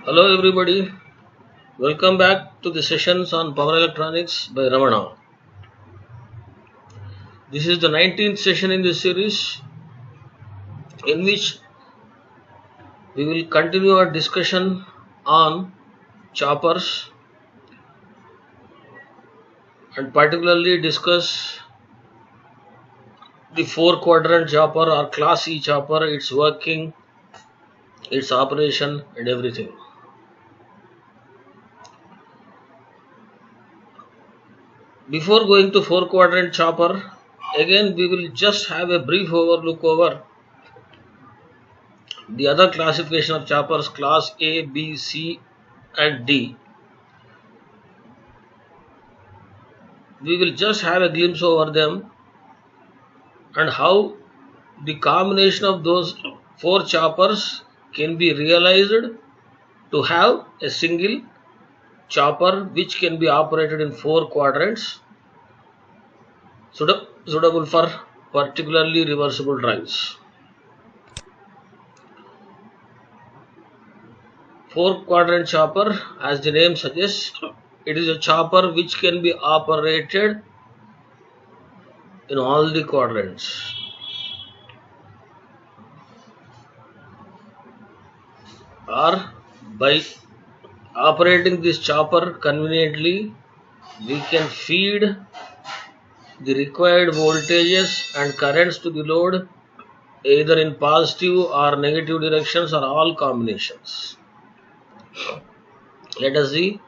Hello everybody, welcome back to the sessions on power electronics by Ramana. This is the 19th session in this series in which we will continue our discussion on choppers and particularly discuss the 4 quadrant chopper or class E chopper, its working, its operation and everything. Before going to 4 quadrant chopper, again we will just have a brief overlook over the other classification of choppers, class A, B, C and D. We will just have a glimpse over them and how the combination of those 4 choppers can be realized to have a single chopper which can be operated in 4 quadrants suitable for particularly reversible drives. 4 quadrant chopper, as the name suggests, it is a chopper which can be operated in all the quadrants. Or by operating this chopper conveniently, we can feed the required voltages and currents to the load either in positive or negative directions or all combinations. Let us see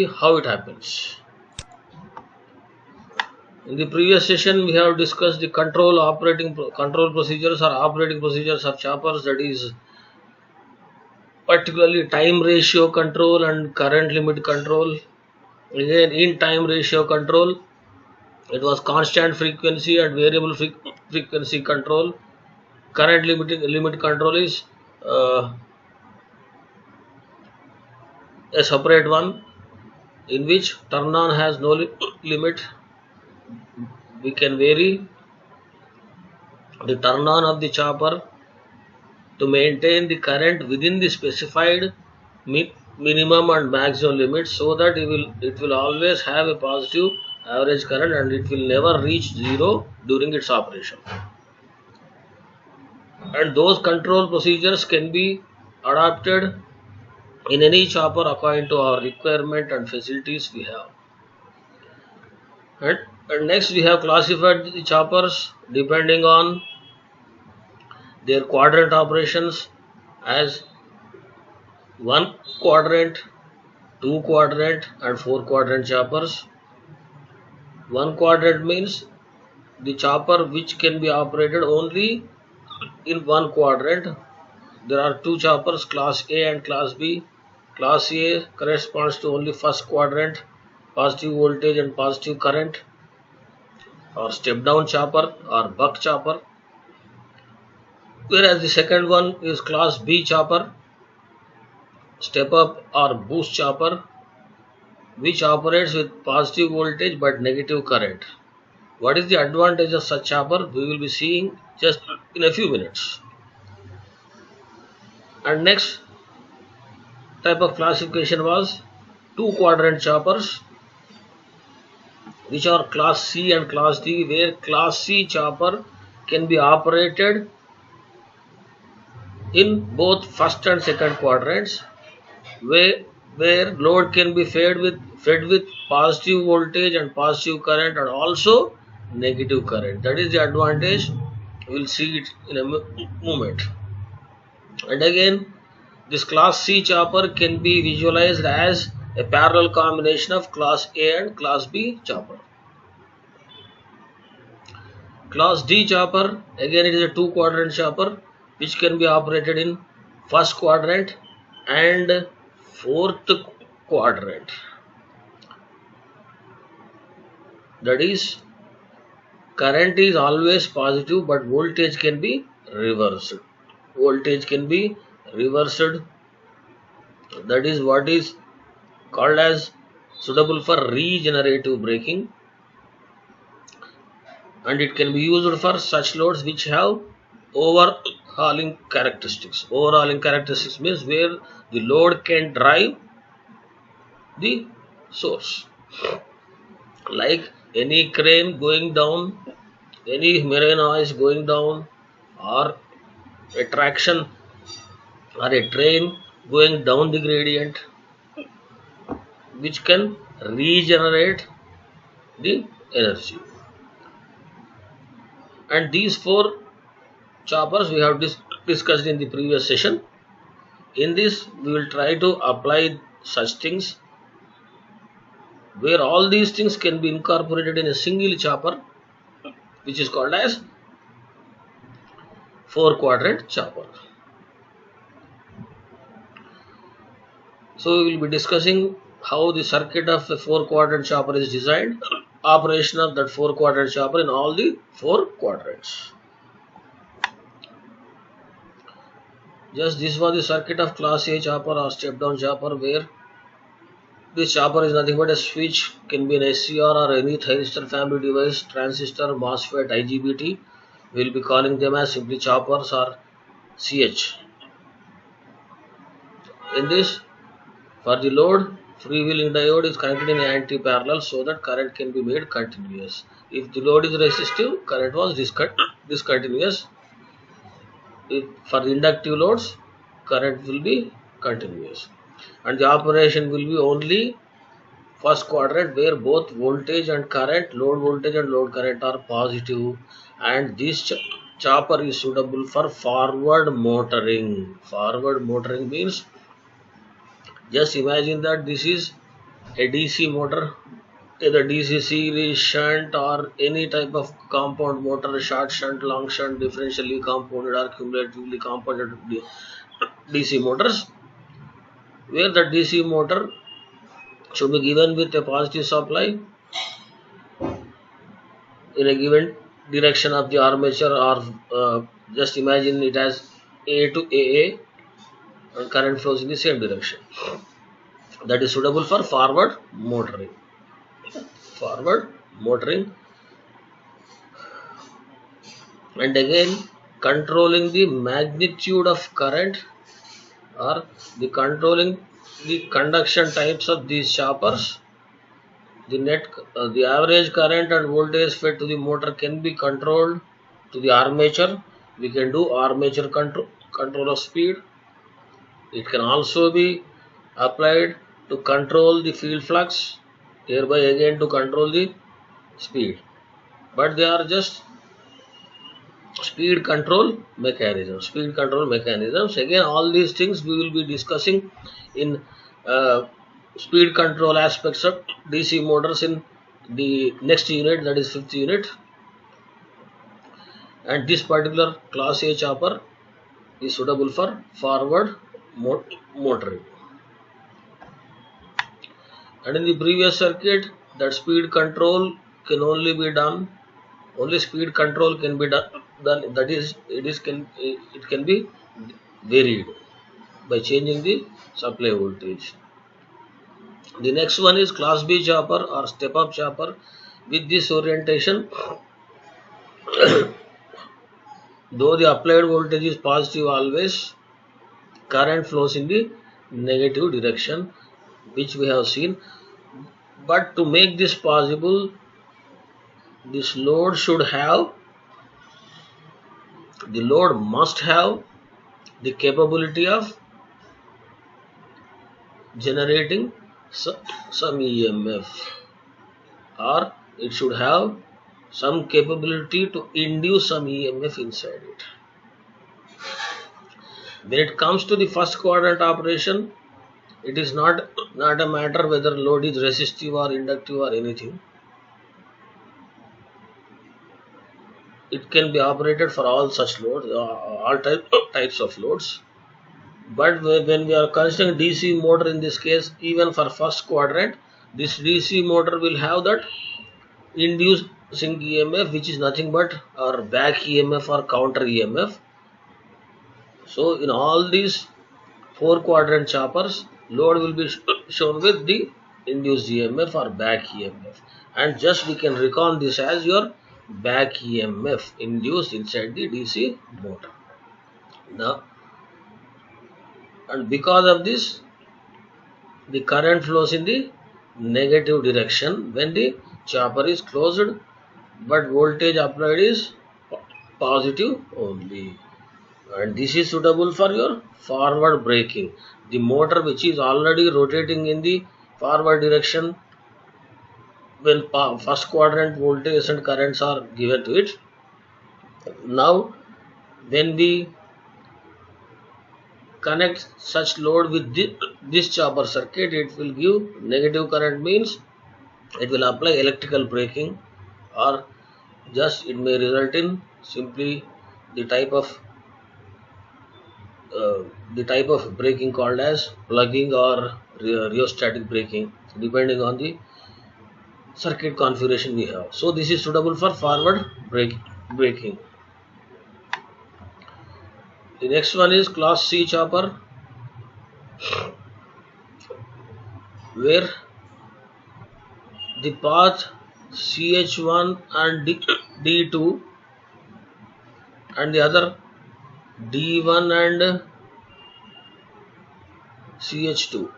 how it happens. In the previous session we have discussed the control procedures or operating procedures of choppers, that is particularly time ratio control and current limit control. Again, in time ratio control, it was constant frequency and variable frequency control. Current limit control is a separate one in which turn on has no limit. We can vary the turn on of the chopper to maintain the current within the specified minimum and maximum limits, so that it will always have a positive average current and it will never reach zero during its operation. And those control procedures can be adopted in any chopper according to our requirement and facilities we have. And next we have classified the choppers depending on their quadrant operations as 1 quadrant, 2 quadrant and 4 quadrant choppers. 1 quadrant means the chopper which can be operated only in 1 quadrant. There are 2 choppers, class A and class B. Class A corresponds to only first quadrant, positive voltage and positive current, or step down chopper or buck chopper. Whereas the second one is class B chopper, step up or boost chopper, which operates with positive voltage but negative current. What is the advantage of such chopper? We will be seeing just in a few minutes. And next type of classification was 2 quadrant choppers, which are class C and class D, where class C chopper can be operated in both first and second quadrants, where load can be fed with positive voltage and positive current and also negative current. That is the advantage. We will see it in a moment. And again, this class C chopper can be visualized as a parallel combination of class A and class B chopper. Class D chopper, again it is a 2 quadrant chopper which can be operated in first quadrant and fourth quadrant. That is, current is always positive but voltage can be reversed. That is what is called as suitable for regenerative braking, and it can be used for such loads which have over overhauling characteristics. Overhauling characteristics means where the load can drive the source. Like any crane going down, any marine hoist going down, or a traction or a train going down the gradient, which can regenerate the energy. And these four choppers we have discussed in the previous session. In this, we will try to apply such things where all these things can be incorporated in a single chopper, which is called as 4-quadrant chopper. So we will be discussing how the circuit of a 4-quadrant chopper is designed, operation of that 4-quadrant chopper in all the 4 quadrants. Just this was the circuit of class A chopper or step down chopper, where this chopper is nothing but a switch, can be an SCR or any thyristor family device, transistor, MOSFET, IGBT. We will be calling them as simply choppers or CH. In this, for the load, freewheeling diode is connected in anti-parallel so that current can be made continuous. If the load is resistive, current was discontinuous. For the inductive loads, current will be continuous. And the operation will be only first quadrant, where both voltage and current, load voltage and load current are positive, and this chopper is suitable for forward motoring. Forward motoring means, just imagine that this is a DC motor, either DC series, shunt, or any type of compound motor, short shunt, long shunt, differentially compounded or cumulatively compounded DC motors, where the DC motor should be given with a positive supply in a given direction of the armature, or just imagine it as A to AA, and current flows in the same direction. That is suitable for forward motoring. Forward motoring. And again, controlling the magnitude of current, or the controlling the conduction types of these choppers. The average current and voltage fed to the motor can be controlled to the armature. We can do armature control of speed. It can also be applied to control the field flux, thereby again to control the speed. But they are just speed control mechanisms. Speed control mechanisms. Again, all these things we will be discussing in speed control aspects of DC motors in the next unit, that is 5th unit. And this particular class A chopper is suitable for forward motoring. And in the previous circuit, that speed control can only be done, only speed control can be done, that is, it can be varied by changing the supply voltage. The next one is class B chopper or step up chopper. With this orientation, though the applied voltage is positive always, current flows in the negative direction, which we have seen. But to make this possible, this load must have the capability of generating some EMF, or it should have some capability to induce some EMF inside it. When it comes to the first quadrant operation, it is not a matter whether load is resistive or inductive or anything. It can be operated for all such loads, all types of loads. But when we are considering DC motor in this case, even for first quadrant, this DC motor will have that inducing EMF, which is nothing but our back EMF or counter EMF. So in all these 4-quadrant choppers, load will be shown with the induced EMF or back EMF, and just we can recall this as your back EMF induced inside the DC motor. Now, and because of this, the current flows in the negative direction when the chopper is closed, but voltage applied is positive only. And this is suitable for your forward braking. The motor which is already rotating in the forward direction, when first quadrant voltage and currents are given to it. Now when we connect such load with this chopper circuit, it will give negative current, means it will apply electrical braking, or just it may result in simply the type of braking called as plugging or rheostatic braking, depending on the circuit configuration we have. So this is suitable for forward braking. The next one is class C chopper, where the path CH1 and D2 and the other D1 and CH2,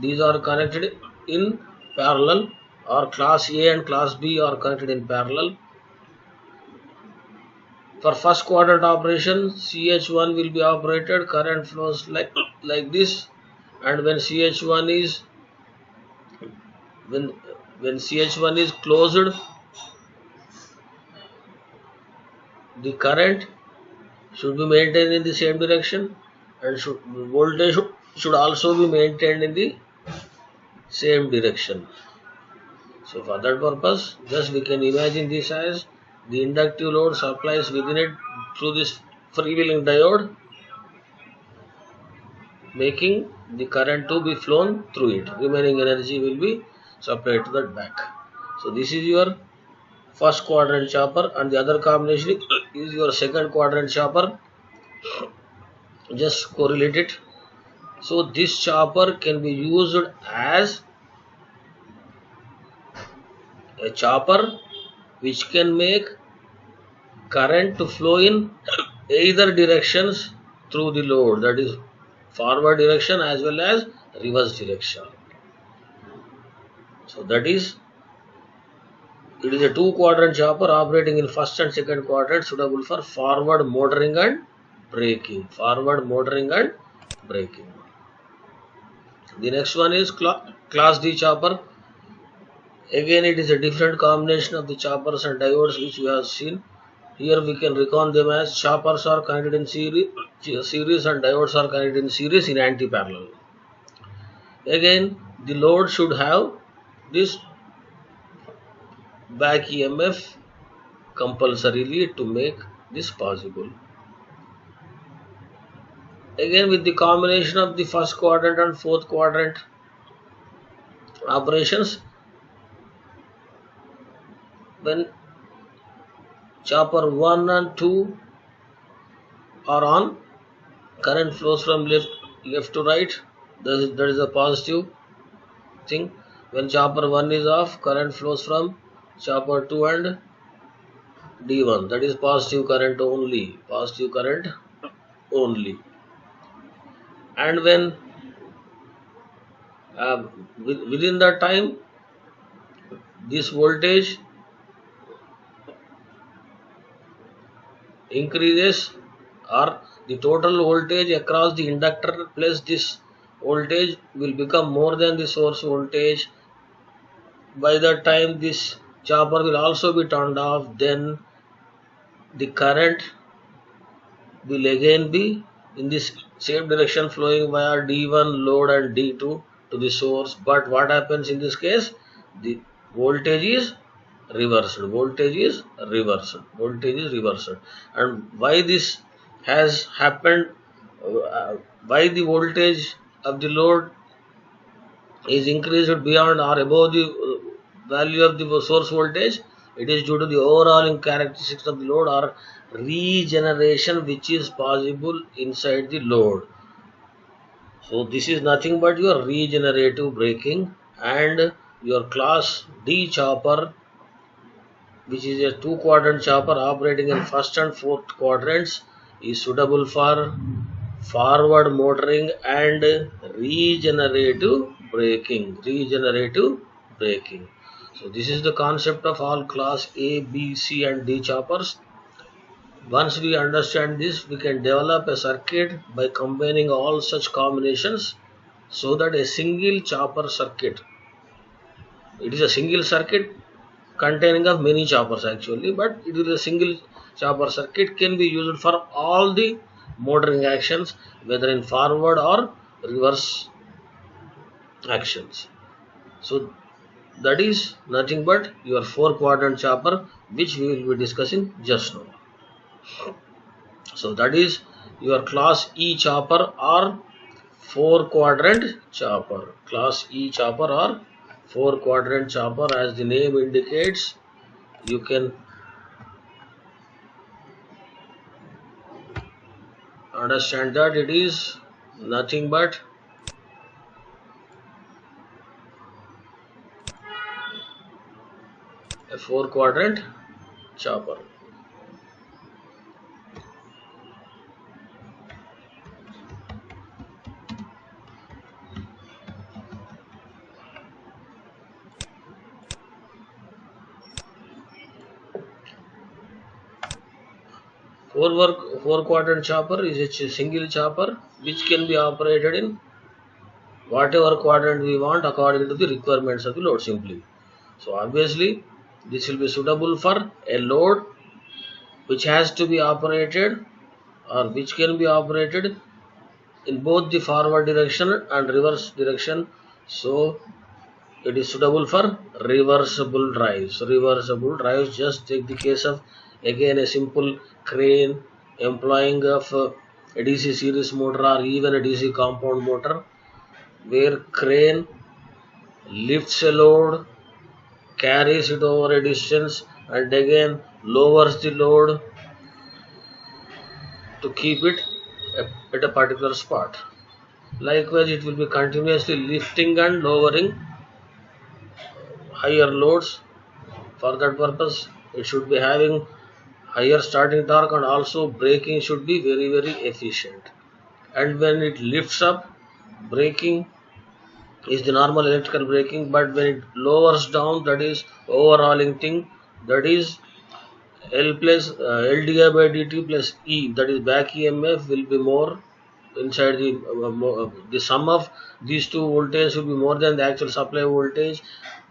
these are connected in parallel, or class A and class B are connected in parallel. For first quadrant operation, CH1 will be operated, current flows like this, and when CH1 is closed, the current should be maintained in the same direction, and voltage should also be maintained in the same direction. So for that purpose, just we can imagine this as the inductive load supplies within it through this freewheeling diode, making the current to be flown through it. Remaining energy will be supplied to that back. So this is your first quadrant chopper, and the other combination is your second quadrant chopper. Just correlate it. So this chopper can be used as a chopper which can make current to flow in either directions through the load, that is forward direction as well as reverse direction. So that is, it is a two quadrant chopper operating in first and second quadrant, suitable for forward motoring and braking. The next one is class D chopper. Again, it is a different combination of the choppers and diodes which we have seen. Here we can reckon them as choppers are connected in series and diodes are connected in series in anti-parallel. Again, the load should have this back EMF compulsorily to make this possible. Again, with the combination of the first quadrant and fourth quadrant operations, when chopper 1 and 2 are on, current flows from left to right, that is a positive thing. When chopper 1 is off, current flows from chopper 2 and D1, that is positive current only. And when within that time, this voltage increases, or the total voltage across the inductor plus this voltage will become more than the source voltage. By that time, this chopper will also be turned off. Then the current will again be in this same direction, flowing via D1 load and D2 to the source. But what happens in this case? The voltage is reversed. And why this has happened? Why the voltage of the load is increased beyond or above the value of the source voltage? It is due to the overall characteristics of the load, or regeneration which is possible inside the load. So this is nothing but your regenerative braking. And your class D chopper, which is a two quadrant chopper operating in first and fourth quadrants, is suitable for forward motoring and regenerative braking. So this is the concept of all class A, B, C and D choppers. Once we understand this, we can develop a circuit by combining all such combinations so that a single chopper circuit, it is a single circuit containing of many choppers actually, but it is a single chopper circuit, can be used for all the motoring actions, whether in forward or reverse actions. So that is nothing but your 4-quadrant chopper, which we will be discussing just now. So that is your class E chopper or 4-quadrant chopper. Class E chopper or 4-quadrant chopper, as the name indicates, you can understand that it is nothing but a 4-quadrant chopper. Four-quadrant chopper is a single chopper which can be operated in whatever quadrant we want according to the requirements of the load simply. So obviously this will be suitable for a load which has to be operated or which can be operated in both the forward direction and reverse direction. So it is suitable for reversible drives. Just take the case of again a simple crane employing of a DC series motor or even a DC compound motor, where crane lifts a load, carries it over a distance and again lowers the load to keep it at a particular spot. Likewise, it will be continuously lifting and lowering higher loads. For that purpose, it should be having higher starting torque and also braking should be very efficient. And when it lifts up, braking is the normal electrical braking, but when it lowers down, that is overhauling thing, that is L plus LDI by dt plus E, that is back EMF, will be more inside the sum of these two voltages will be more than the actual supply voltage.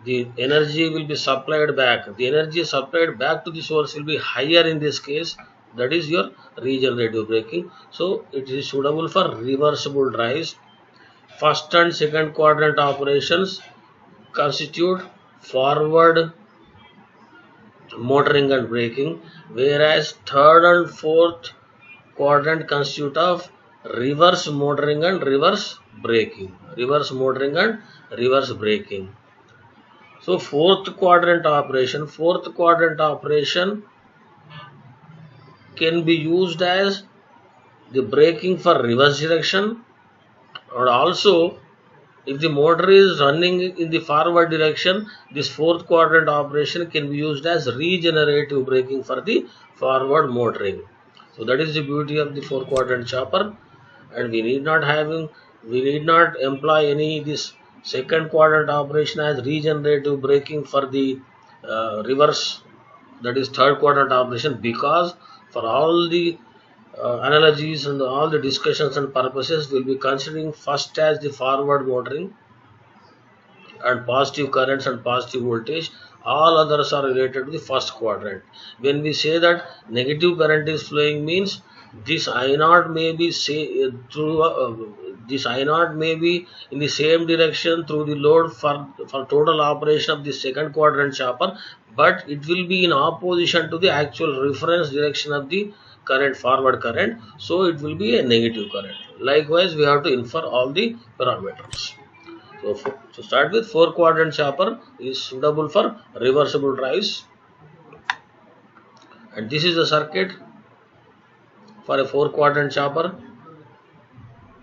The energy will be supplied back. The energy supplied back to the source will be higher in this case. That is your regenerative braking. So it is suitable for reversible drives. First and second quadrant operations constitute forward motoring and braking, whereas third and fourth quadrant constitute of reverse motoring and reverse braking. So fourth quadrant operation can be used as the braking for reverse direction, or also if the motor is running in the forward direction, this fourth quadrant operation can be used as regenerative braking for the forward motoring. So that is the beauty of the 4-quadrant chopper, and we need not employ any this second quadrant operation as regenerative braking for the reverse, that is third quadrant operation, because for all the analogies and all the discussions and purposes, will be considering first as the forward motoring and positive currents and positive voltage. All others are related to the first quadrant. When we say that negative current is flowing, means this I naught may be this I naught may be in the same direction through the load for total operation of the second quadrant chopper, but it will be in opposition to the actual reference direction of the current, forward current, so it will be a negative current. Likewise, we have to infer all the parameters. So to start with, 4-quadrant chopper is suitable for reversible drives, and this is the circuit for a 4-quadrant chopper,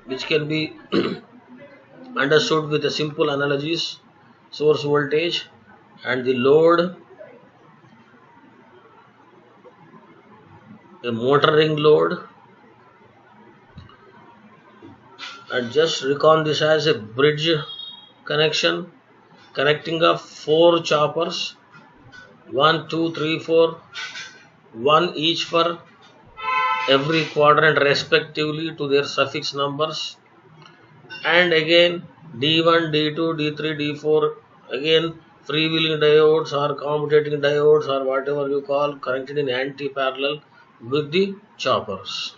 which can be understood with a simple analogies: source voltage and the load, a motoring load and just recon this as a bridge connection connecting up 4 choppers, 1, 2, 3, 4, 1 each for every quadrant respectively to their suffix numbers, and again D1, D2, D3, D4, again freewheeling diodes or commutating diodes or whatever you call, connected in anti-parallel with the choppers.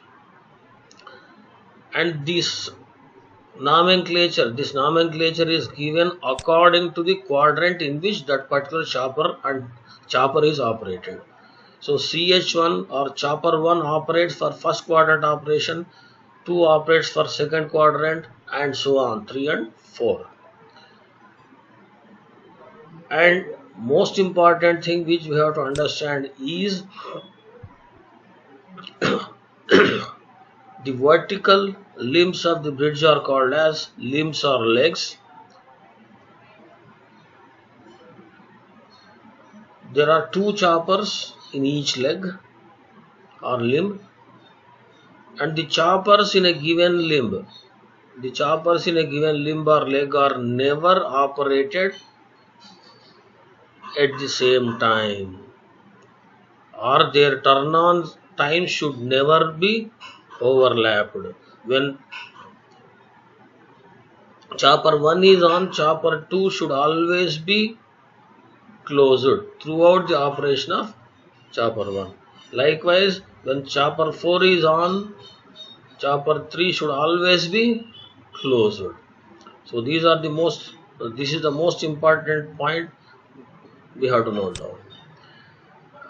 And this nomenclature is given according to the quadrant in which that particular chopper is operated. So CH1 or chopper 1 operates for first quadrant operation, 2 operates for second quadrant, and so on, 3 and 4. And most important thing which we have to understand is the vertical limbs of the bridge are called as limbs or legs. There are 2 choppers in each leg or limb, and the choppers in a given limb or leg are never operated at the same time, or their turn on time should never be overlapped. When chopper 1 is on, chopper 2 should always be closed throughout the operation of chopper 1. Likewise, when chopper 4 is on, chopper 3 should always be closed. So this is the most important point we have to note down.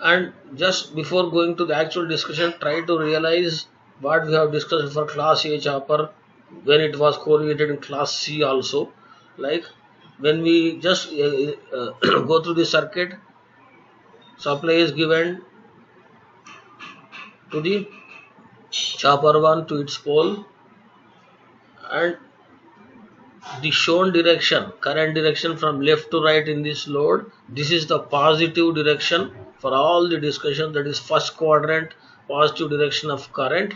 And just before going to the actual discussion, try to realize what we have discussed for class A chopper when it was correlated in class C also. Like when we just go through the circuit, supply is given to the chopper 1 to its pole, and the shown direction, current direction from left to right in this load, this is the positive direction for all the discussion, that is first quadrant, positive direction of current,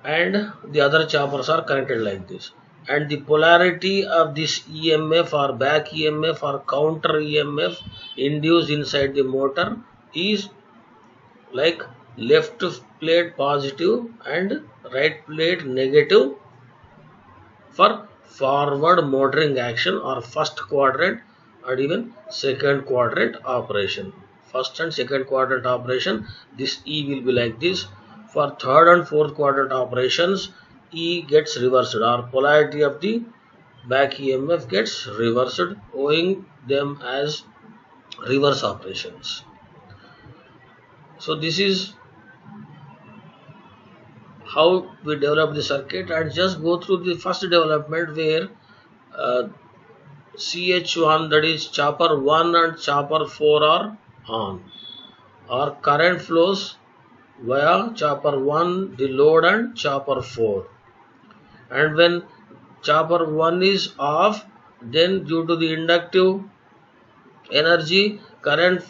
and the other choppers are connected like this. And the polarity of this EMF or back EMF or counter EMF induced inside the motor is like left plate positive and right plate negative for forward motoring action or first quadrant or even second quadrant operation. First and second quadrant operation, this E will be like this. For third and fourth quadrant operations, E gets reversed, or polarity of the back EMF gets reversed, owing them as reverse operations. So this is how we develop the circuit, and just go through the first development where CH1, that is chopper 1 and chopper 4 are on, or current flows via chopper 1, the load, and chopper 4. And when chopper 1 is off, then due to the inductive energy, current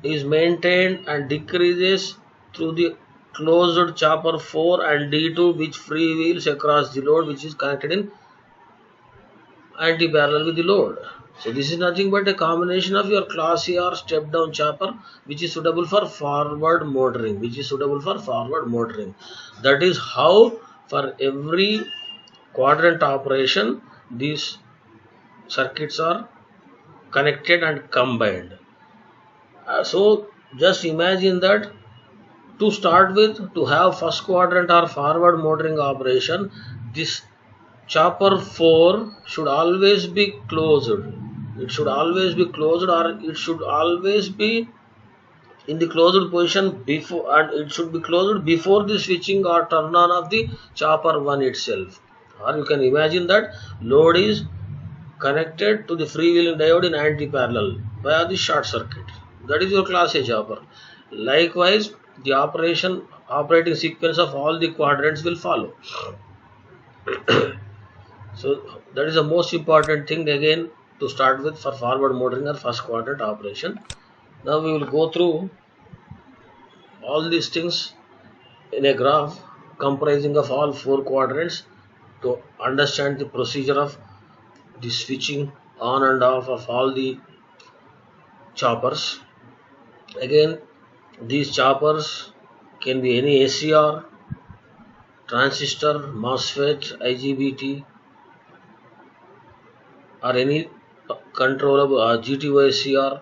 is maintained and decreases through the closed chopper 4 and D2, which freewheels across the load, which is connected in anti-parallel with the load. So this is nothing but a combination of your class A or step down chopper, which is suitable for forward motoring, That is how for every quadrant operation these circuits are connected and combined. So just imagine that to start with, to have first quadrant or forward motoring operation, this chopper 4 should always be closed. It should always be closed, or it should always be in the closed position before, and it should be closed before the switching or turn on of the chopper 1 itself. Or you can imagine that load is connected to the freewheeling diode in anti-parallel via the short circuit. That is your class A chopper. Likewise, the operating sequence of all the quadrants will follow. So that is the most important thing again to start with for forward motoring or first quadrant operation. Now we will go through all these things in a graph comprising of all 4 quadrants to understand the procedure of the switching on and off of all the choppers. Again, these choppers can be any SCR, transistor, MOSFET, IGBT, or any controllable GTO SCR,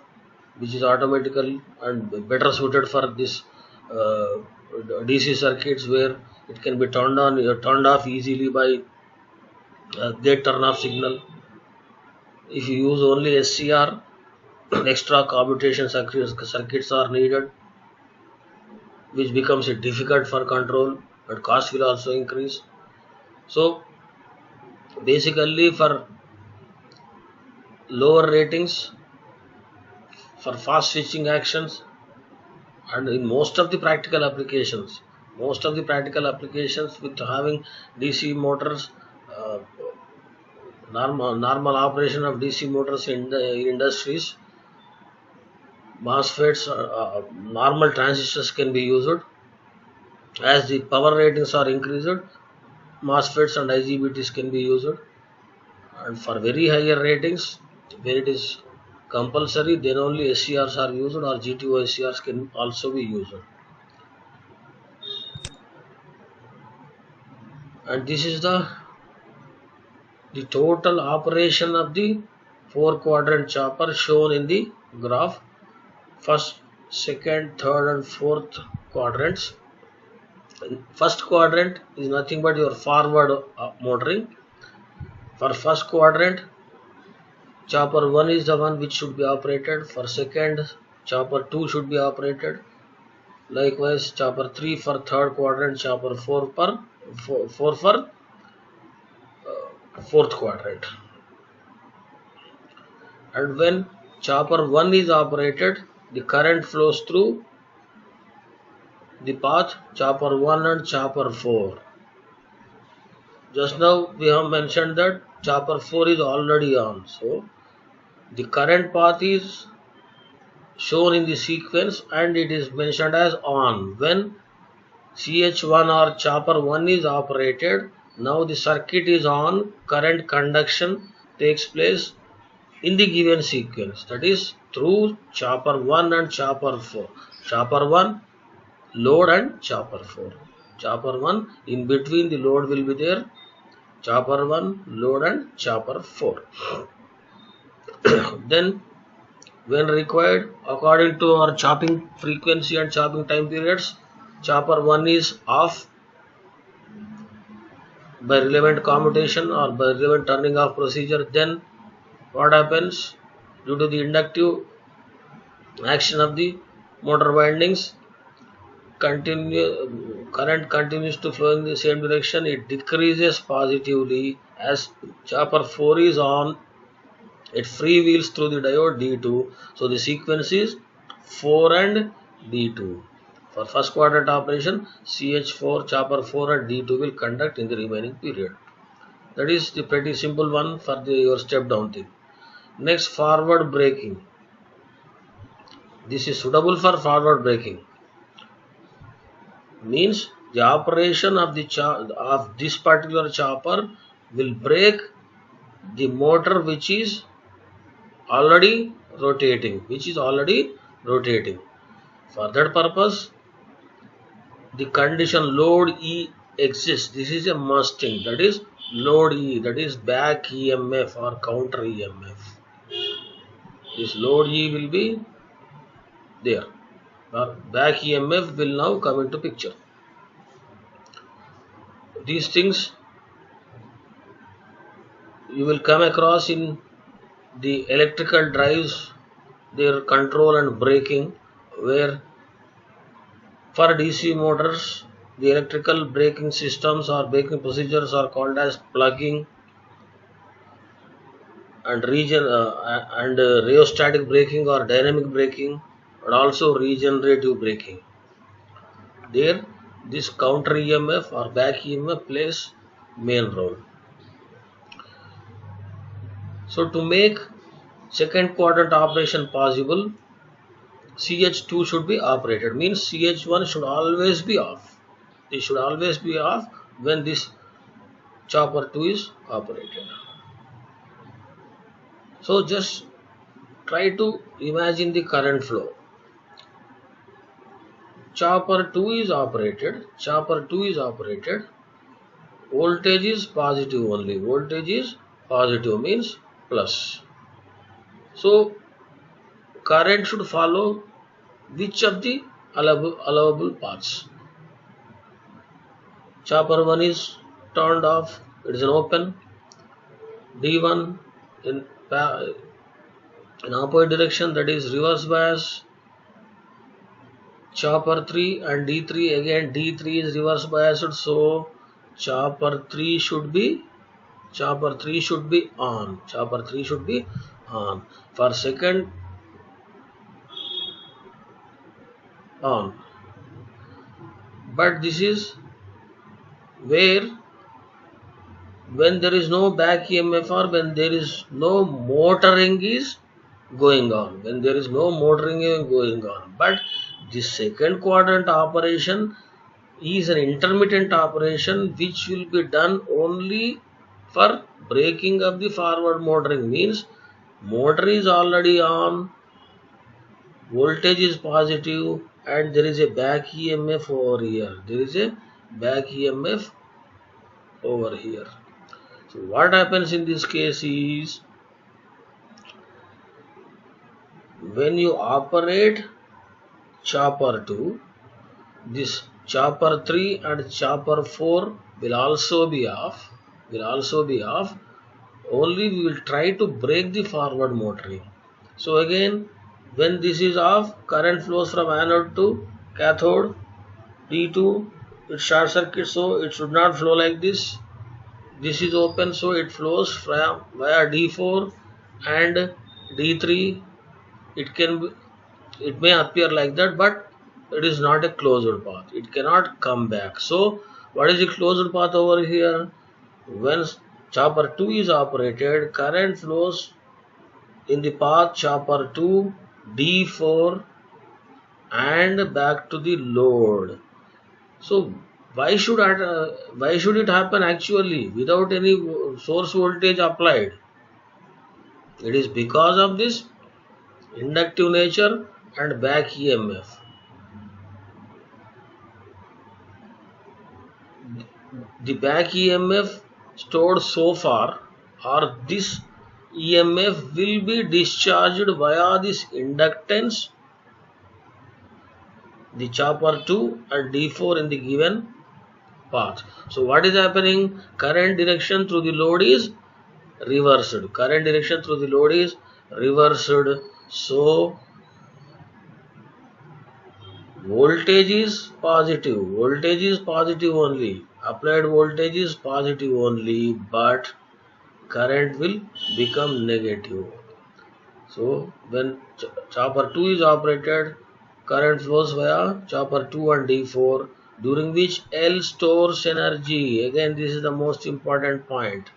which is automatical and better suited for this DC circuits, where it can be turned on turned off easily by gate turn off signal. If you use only SCR, extra commutation circuits are needed, which becomes difficult for control, and cost will also increase. So basically, for lower ratings, for fast switching actions, and in most of the practical applications with having DC motors, normal operation of DC motors in the industries, MOSFETs, normal transistors can be used. As the power ratings are increased, MOSFETs and IGBTs can be used, and for very higher ratings, where it is compulsory, then only SCRs are used, or GTO SCRs can also be used. And this is the total operation of the 4 quadrant chopper shown in the graph. First, second, third and fourth quadrants. First quadrant is nothing but your forward motoring. For first quadrant, chopper 1 is the one which should be operated. For second, chopper 2 should be operated. Likewise, chopper 3 for third quadrant, chopper 4 for fourth quadrant. And when chopper 1 is operated, the current flows through the path chopper 1 and chopper 4. Just now we have mentioned that chopper 4 is already on. So the current path is shown in the sequence and it is mentioned as on. When CH1 or chopper 1 is operated, now the circuit is on, current conduction takes place in the given sequence, that is through chopper 1 and chopper 4. Chopper 1, load, and chopper 4. Chopper 1, in between the load will be there. Chopper 1, load, and chopper 4. Then when required, according to our chopping frequency and chopping time periods, chopper 1 is off by relevant commutation or by relevant turning off procedure. Then what happens? Due to the inductive action of the motor windings, current continues to flow in the same direction. It decreases positively. As chopper 4 is on, it freewheels through the diode D2. So the sequence is 4 and D2. For first quadrant operation, CH4, chopper 4 and D2 will conduct in the remaining period. That is the pretty simple one for your step down thing. Next, forward braking. This is suitable for forward braking. Means the operation of this particular chopper will brake the motor which is already rotating. For that purpose, the condition load E exists. This is a must thing. That is load E. That is back EMF or counter EMF. This load E will be there. Back EMF will now come into picture. These things you will come across in the electrical drives, their control and braking, where for DC motors, the electrical braking systems or braking procedures are called as plugging and rheostatic braking or dynamic braking, and also regenerative braking. There, this counter EMF or back EMF plays main role. So to make second quadrant operation possible, CH2 should be operated. Means CH1 should always be off. This should always be off when this chopper 2 is operated. So just try to imagine the current flow. Chopper 2 is operated. Voltage is positive only. Voltage is positive means plus. So current should follow which of the allowable paths. Chopper 1 is turned off. It is an open. D1 in opposite direction, that is reverse bias. Chopper 3 and D3, again D3 is reverse biased, so chopper 3 should be on. For second on. But this is where when there is no back EMF or when there is no motoring is going on. But this second quadrant operation is an intermittent operation which will be done only for breaking up the forward motoring. Means motor is already on, voltage is positive, and there is a back EMF over here. So what happens in this case is, when you operate chopper 2, this chopper 3 and chopper 4 will also be off. Only we will try to break the forward motoring. So again, when this is off, current flows from anode to cathode. D2, it short circuit, so it should not flow like this. This is open, so it flows via D4 and D3. It may appear like that, but it is not a closed path. It cannot come back. So what is the closed path over here? When chopper 2 is operated, current flows in the path chopper 2, D4 and back to the load. So why should it happen actually without any source voltage applied? It is because of this inductive nature and back EMF. The back EMF stored so far, or this EMF will be discharged via this inductance, the chopper 2 and D4 in the given path. So what is happening? Current direction through the load is reversed. So voltage is positive. Only. Applied voltage is positive only, but current will become negative. So when chopper 2 is operated, current flows via chopper 2 and D4, during which L stores energy. Again, this is the most important point.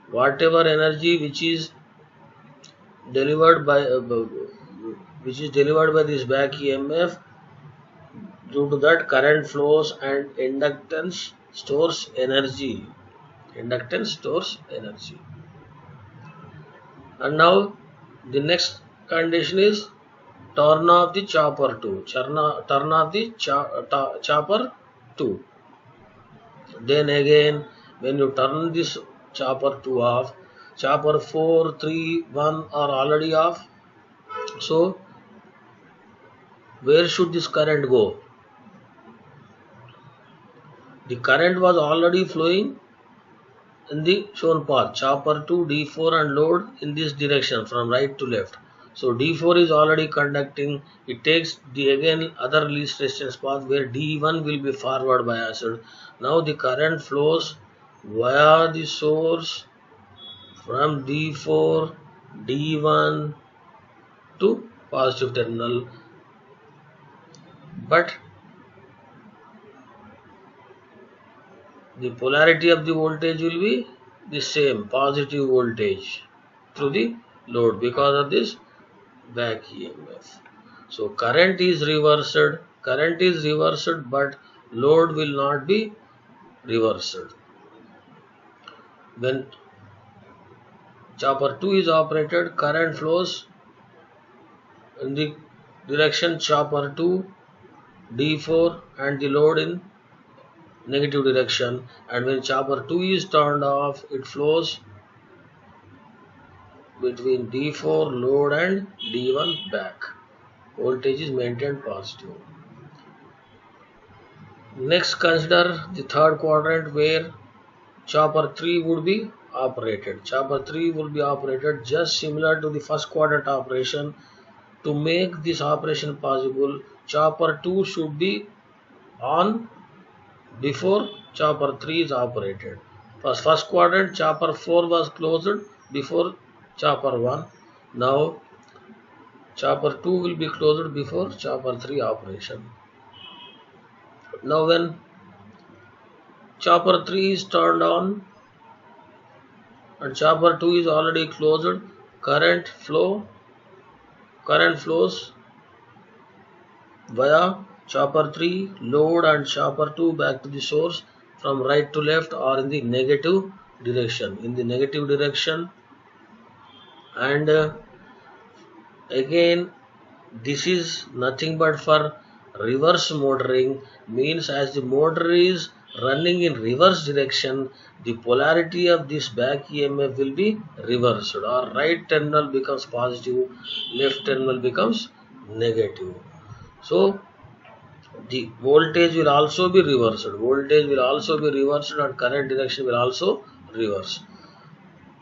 Whatever energy which is delivered by this back EMF, due to that current flows and inductance stores energy. And now the next condition is turn off the chopper 2. Chopper 2. Then again, when you turn this chopper 2 off, chopper 4, 3, 1 are already off. So where should this current go? The current was already flowing in the shown path, chopper 2, D4 and load in this direction from right to left. So D4 is already conducting. It takes the again other least resistance path where D1 will be forward biased. Now the current flows via the source from D4, D1 to positive terminal. But the polarity of the voltage will be the same, positive voltage through the load because of this back EMF. So current is reversed, but load will not be reversed. When chopper 2 is operated, current flows in the direction chopper 2, D4 and the load in negative direction, and when chopper 2 is turned off, it flows between D4 load and D1 back. Voltage is maintained positive. Next, consider the third quadrant where chopper 3 would be operated. Chopper 3 will be operated just similar to the first quadrant operation. To make this operation possible, chopper 2 should be on before chopper 3 is operated. First quadrant, chopper 4 was closed before chopper 1. Now chopper 2 will be closed before chopper 3 operation. Now when chopper 3 is turned on and chopper 2 is already closed, current flows via chopper 3 load and chopper 2 back to the source from right to left or in the negative direction. In the negative direction, and again this is nothing but for reverse motoring, means as the motor is running in reverse direction, the polarity of this back EMF will be reversed, or right terminal becomes positive, left terminal becomes negative. So the voltage will also be reversed. Voltage will also be reversed and current direction will also reverse.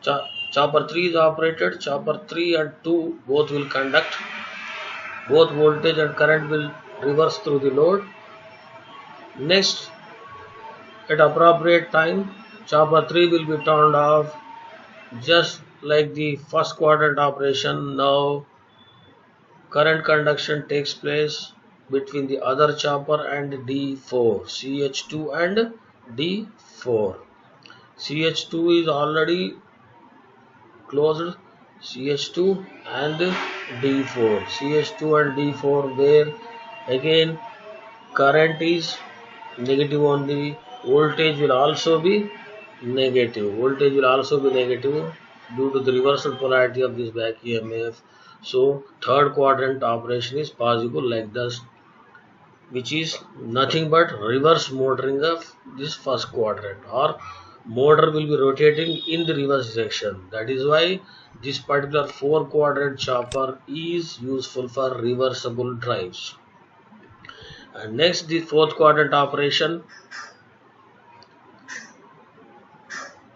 Chopper 3 is operated. Chopper 3 and 2 both will conduct. Both voltage and current will reverse through the load. Next, at appropriate time, chopper 3 will be turned off, just like the first quadrant operation. Now current conduction takes place between the other chopper and D4, CH2 and D4. CH2 is already closed, CH2 and D4. CH2 and D4 where again current is negative on the voltage will also be negative. Voltage will also be negative due to the reversal polarity of this back EMF. So third quadrant operation is possible like this, which is nothing but reverse motoring of this first quadrant, or motor will be rotating in the reverse direction. That is why this particular 4 quadrant chopper is useful for reversible drives. And next, the fourth quadrant operation,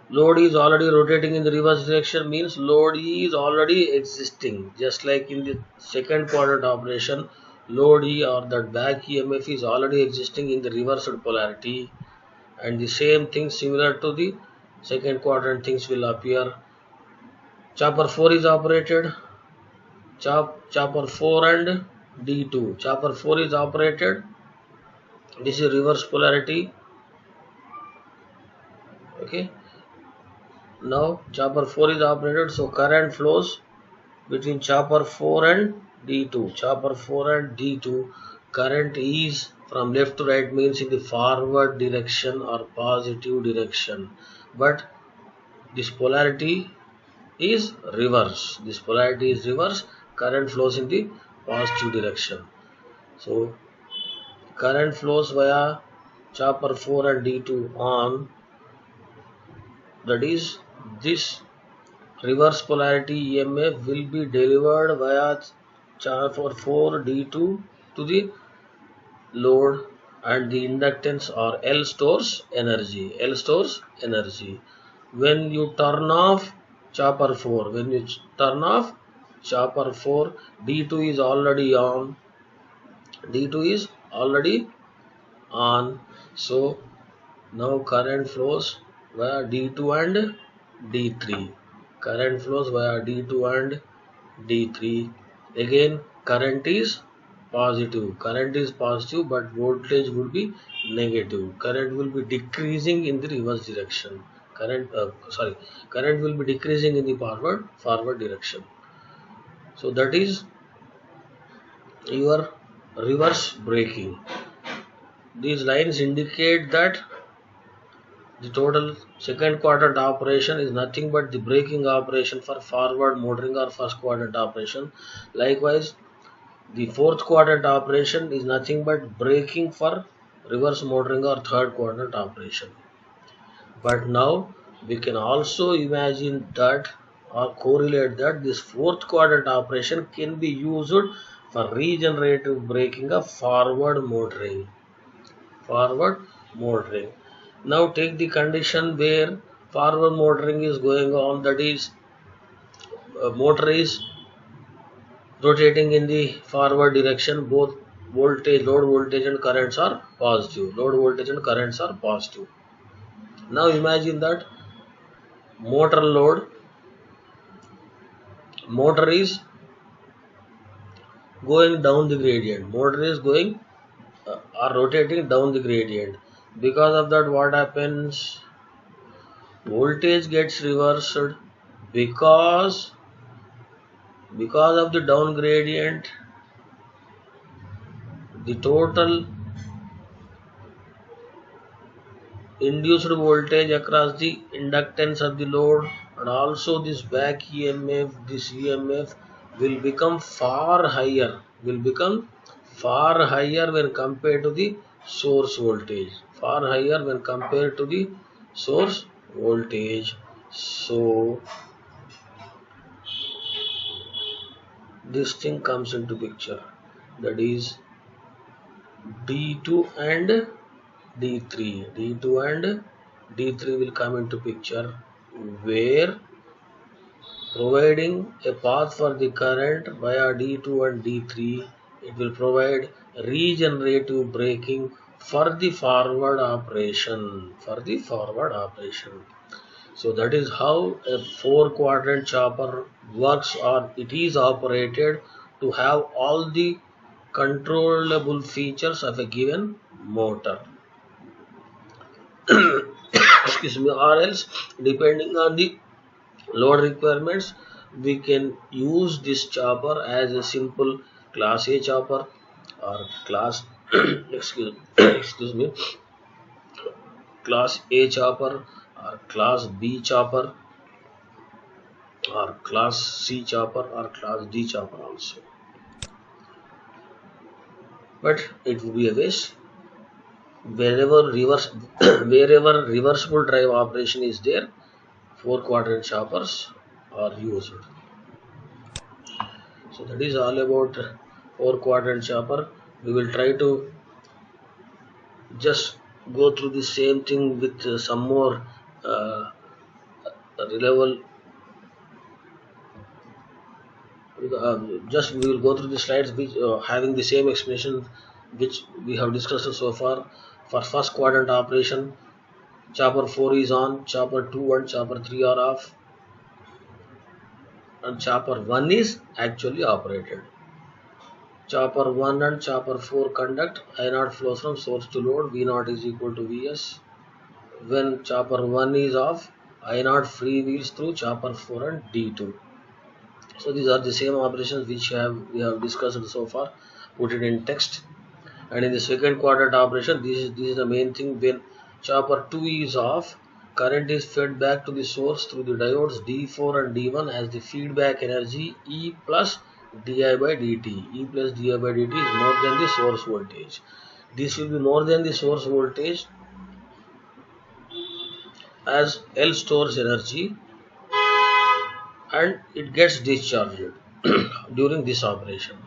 load is already rotating in the reverse direction, means load E is already existing. Just like in the second quadrant operation, load E or that back EMF is already existing in the reversed polarity, and the same thing similar to the second quadrant things will appear. Chopper 4 is operated. Chopper 4 and D2. Chopper 4 is operated. This is reverse polarity. Okay. Now chopper 4 is operated, so current flows between chopper 4 and D2. Chopper 4 and D2, current is from left to right, means in the forward direction or positive direction, but this polarity is reverse. This polarity is reverse. Current flows in the positive direction. So current flows via chopper 4 and D2 on, that is this reverse polarity EMF will be delivered via chopper 4 D2 to the load, and the inductance or L stores energy. L stores energy. When you turn off chopper 4, D2 is already on. D2 is already on. So now current flows via D2 and D3. Current flows via D2 and D3. Again current is positive. Current is positive, but voltage will be negative. Current will be decreasing in the reverse direction. Current will be decreasing in the forward direction. So that is your reverse braking. these lines indicate that the total second quadrant operation is nothing but the braking operation for forward motoring or first quadrant operation. Likewise, the fourth quadrant operation is nothing but braking for reverse motoring or third quadrant operation. But now we can also imagine that or correlate that this fourth quadrant operation can be used for regenerative braking of forward motoring. Now take the condition where forward motoring is going on, that is motor is rotating in the forward direction, both load voltage and currents are positive. Now imagine that motor is going down the gradient. Motor is going or rotating down the gradient. Because of that, what happens? Voltage gets reversed because of the down gradient. The total induced voltage across the inductance of the load and also this back EMF, this EMF will become far higher when compared to the source voltage. So this thing comes into picture, that is D2 and D3 will come into picture, where providing a path for the current via D2 and D3, it will provide regenerative braking for the forward operation. So that is how a 4-quadrant chopper works, or it is operated to have all the controllable features of a given motor. Excuse me. Or else, depending on the load requirements, we can use this chopper as a simple class A chopper or class excuse me, class A chopper or class B chopper or class C chopper or class D chopper also. But it would be a waste. Wherever reversible drive operation is there, 4-quadrant choppers are used. So that is all about 4-quadrant chopper. We will try to just go through the same thing with some more reliable. Just we will go through the slides which having the same explanation which we have discussed so far. For first quadrant operation, chopper 4 is on, chopper 2 and chopper 3 are off, and chopper 1 is actually operated. Chopper 1 and chopper 4 conduct, I0 flows from source to load, V0 is equal to Vs. When chopper 1 is off, I0 freewheels through chopper 4 and D2. So these are the same operations which we have discussed so far. Put it in text. And in the second quadrant operation, this is the main thing. When chopper 2 is off, current is fed back to the source through the diodes D4 and D1 as the feedback energy E plus di by dt. E plus di by dt is more than the source voltage. This will be more than the source voltage, as L stores energy and it gets discharged during this operation,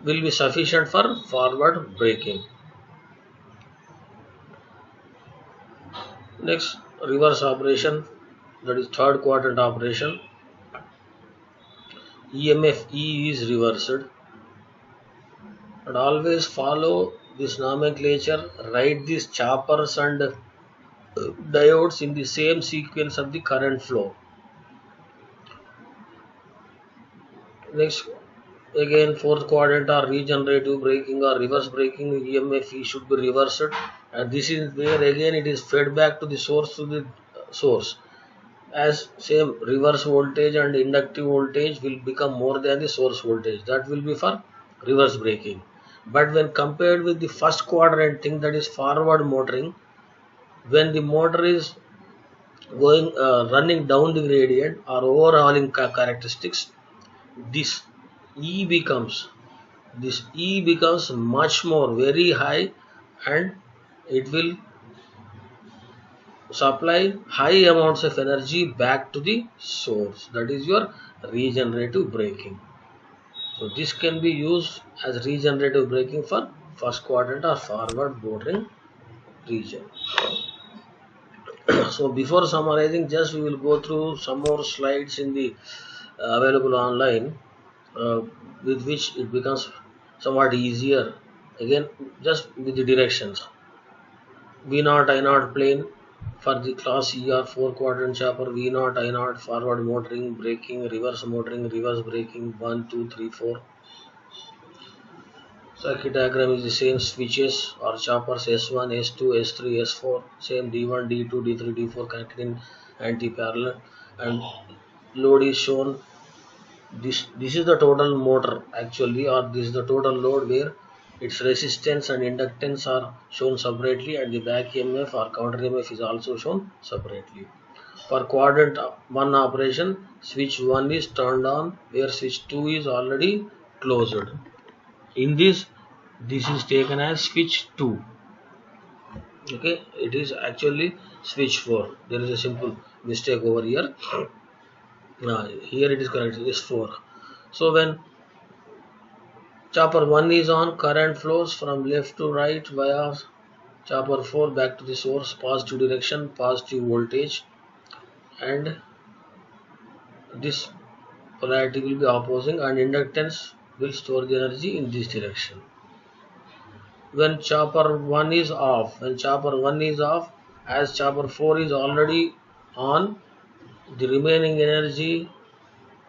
will be sufficient for forward braking. Next, reverse operation, that is third quadrant operation. EMF E is reversed, and always follow this nomenclature. Write these choppers and diodes in the same sequence of the current flow. Next, again, fourth quadrant or regenerative braking or reverse braking, EMF E should be reversed, and this is where again it is fed back to the source, as same reverse voltage and inductive voltage will become more than the source voltage. That will be for reverse braking. But when compared with the first quadrant thing, that is forward motoring, when the motor is going running down the gradient or overhauling characteristics, this E becomes much more very high, and it will supply high amounts of energy back to the source. That is your regenerative braking. So this can be used as regenerative braking for first quadrant or forward motoring region. So before summarizing, just we will go through some more slides in the available online, with which it becomes somewhat easier. Again, just with the directions. V0 I0 plane for the class ER 4 quadrant chopper, V0 I0 forward motoring, braking, reverse braking, 1, 2, 3, 4. Circuit diagram is the same, switches or choppers S1, S2, S3, S4, same D1, D2, D3, D4 connected in anti-parallel, and load is shown. This is the total motor actually, or this is the total load where its resistance and inductance are shown separately, and the back EMF or counter EMF is also shown separately. For quadrant 1 operation, switch 1 is turned on where switch 2 is already closed. In this is taken as switch 2. Okay, it is actually switch 4. There is a simple mistake over here. Here it is correct, it is 4. So when chopper 1 is on, current flows from left to right via chopper 4 back to the source, positive direction, positive voltage, and this polarity will be opposing, and inductance will store the energy in this direction. When chopper 1 is off, as chopper 4 is already on, the remaining energy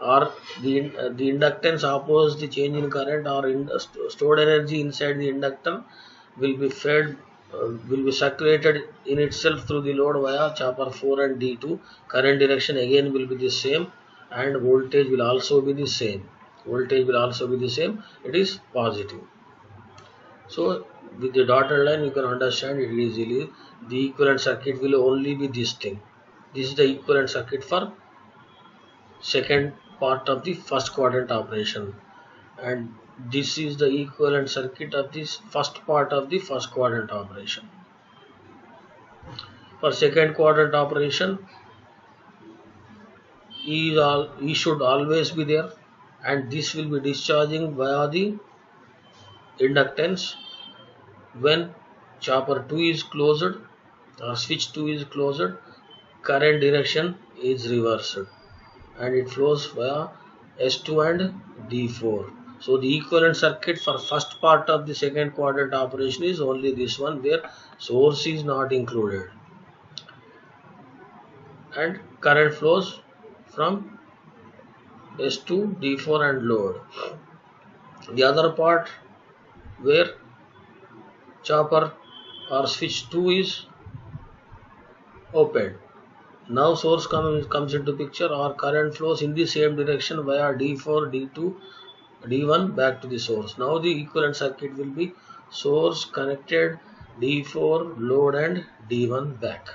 or the inductance opposes the change in current, or stored energy inside the inductor will be fed, will be circulated in itself through the load via chopper 4 and D2. Current direction again will be the same, and voltage will also be the same. It is positive. So with the dotted line you can understand it easily. The equivalent circuit will only be this thing. This is the equivalent circuit for second part of the first quadrant operation, and this is the equivalent circuit of this first part of the first quadrant operation. For second quadrant operation, E should always be there, and this will be discharging via the inductance. When chopper 2 is closed or switch 2 is closed, current direction is reversed and it flows via S2 and D4. So the equivalent circuit for first part of the second quadrant operation is only this one, where source is not included, and current flows from S2, D4 and load. The other part where chopper or switch 2 is open, now source comes into picture, or current flows in the same direction via D4, D2, D1 back to the source. Now the equivalent circuit will be source connected, D4, load and D1 back.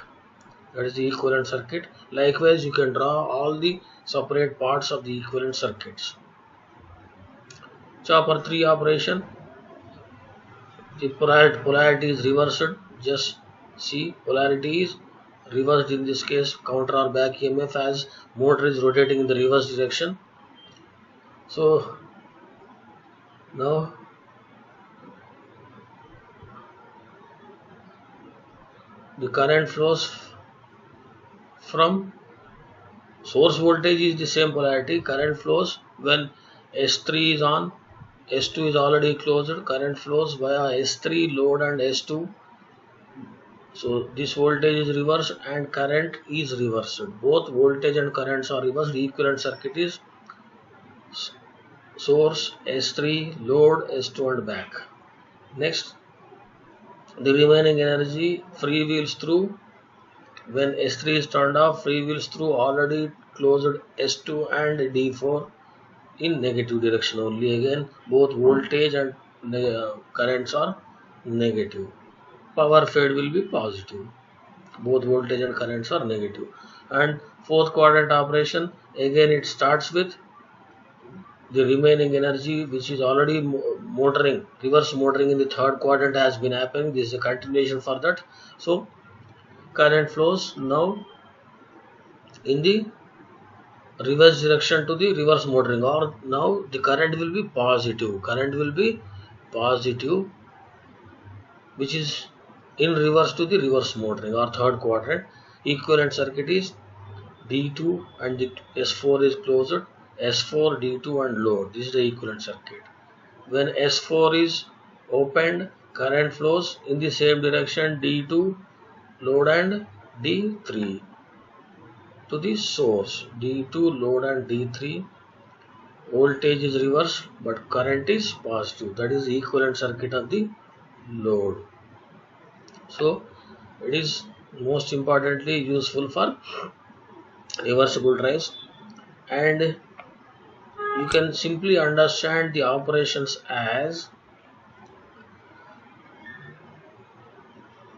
That is the equivalent circuit. Likewise, you can draw all the separate parts of the equivalent circuits. Chopper 3 operation, the polarity is reversed. Just see, polarity is reversed in this case, counter or back EMF, as motor is rotating in the reverse direction. So now the current flows from source voltage is the same polarity. Current flows when S3 is on, S2 is already closed, current flows via S3, load and S2. So this voltage is reversed and current is reversed. Both voltage and currents are reversed. The equivalent circuit is source S3, load S2 and back. Next, the remaining energy free wheels through. When S3 is turned off, free wheels through already closed S2 and D4 in negative direction only. Again, both voltage and currents are negative. Power fade will be positive. Both voltage and currents are negative. And fourth quadrant operation, again it starts with the remaining energy which is already motoring, reverse motoring in the third quadrant has been happening. This is a continuation for that. So current flows now in the reverse direction to the reverse motoring, or now the current will be positive. Current will be positive, which is in reverse to the reverse motoring or third quadrant. Equivalent circuit is D2 and the S4 is closed. S4, D2 and load. This is the equivalent circuit. When S4 is opened, current flows in the same direction D2, load and D3 to the source. D2, load and D3. Voltage is reversed but current is positive. That is the equivalent circuit of the load. So it is most importantly useful for reversible drives, and you can simply understand the operations as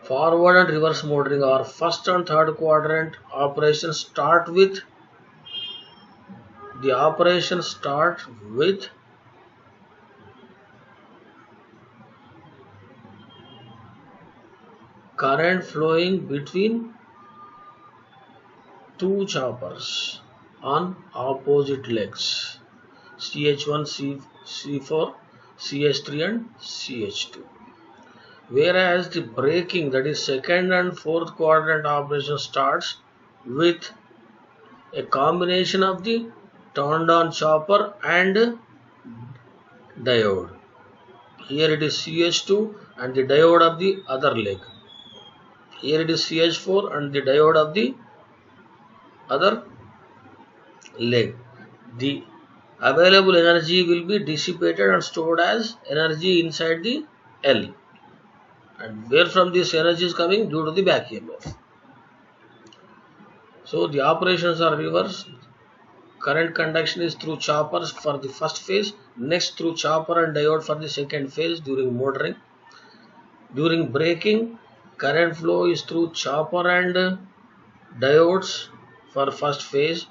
forward and reverse motoring or first and third quadrant operations start with current flowing between two choppers on opposite legs, CH1, C4, CH3 and CH2. Whereas the braking, that is second and fourth quadrant operation, starts with a combination of the turned on chopper and diode. Here it is CH2 and the diode of the other leg. Here it is CH4 and the diode of the other leg. The available energy will be dissipated and stored as energy inside the L. And where from this energy is coming? Due to the back EMF. So the operations are reversed. Current conduction is through choppers for the first phase, next through chopper and diode for the second phase during motoring. During braking, current flow is through chopper and diodes for first phase,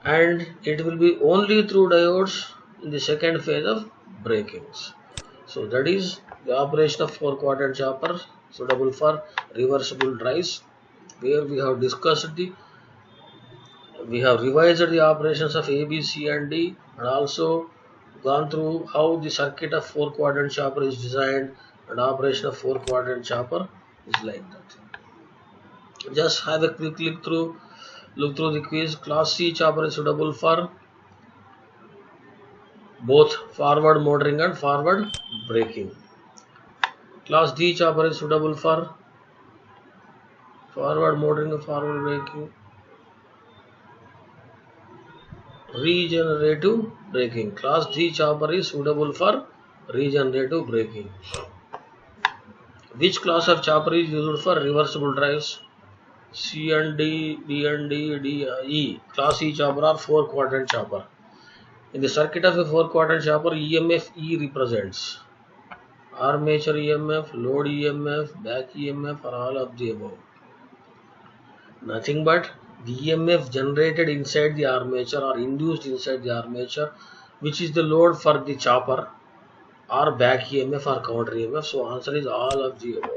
and it will be only through diodes in the second phase of brakings. So that is the operation of 4-quadrant chopper suitable for reversible drives, where we have revised the operations of A, B, C and D, and also gone through how the circuit of 4-quadrant chopper is designed, and operation of 4-quadrant chopper is like that. Just have a quick look through the quiz. Class C chopper is suitable for both forward motoring and forward braking. Class D chopper is suitable for forward motoring and forward braking. Regenerative braking. Class D chopper is suitable for regenerative braking. Which class of chopper is used for reversible drives? C and D, B and D, D, E. Class E chopper are 4-quadrant chopper. In the circuit of a 4-quadrant chopper, EMF E represents armature EMF, load EMF, back EMF, or all of the above. Nothing but the EMF generated inside the armature or induced inside the armature, which is the load for the chopper, or back EMF or counter EMF. So answer is all of the above.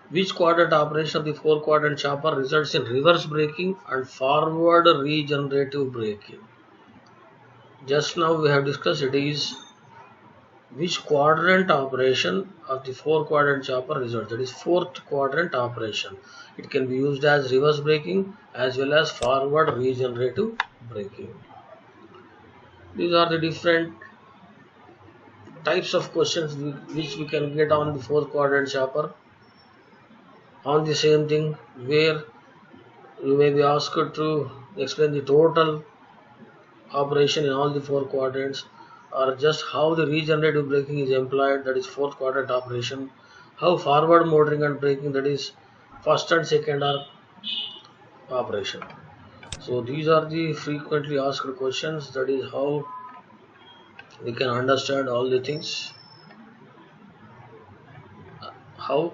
Which quadrant operation of the 4-quadrant chopper results in reverse braking and forward regenerative braking? Just now we have discussed it is which quadrant operation of the 4-quadrant chopper results, that is 4th quadrant operation. It can be used as reverse braking as well as forward regenerative braking. These are the different types of questions which we can get on the 4-quadrant chopper. On the same thing, where you may be asked to explain the total operation in all the 4 quadrants, or just how the regenerative braking is employed, that is 4th quadrant operation, how forward motoring and braking, that is first and second are operation. So these are the frequently asked questions, that is how we can understand all the things, how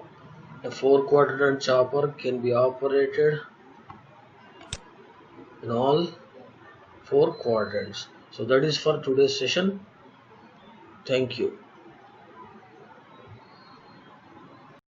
a 4-quadrant chopper can be operated in all 4 quadrants. So that is for today's session. Thank you.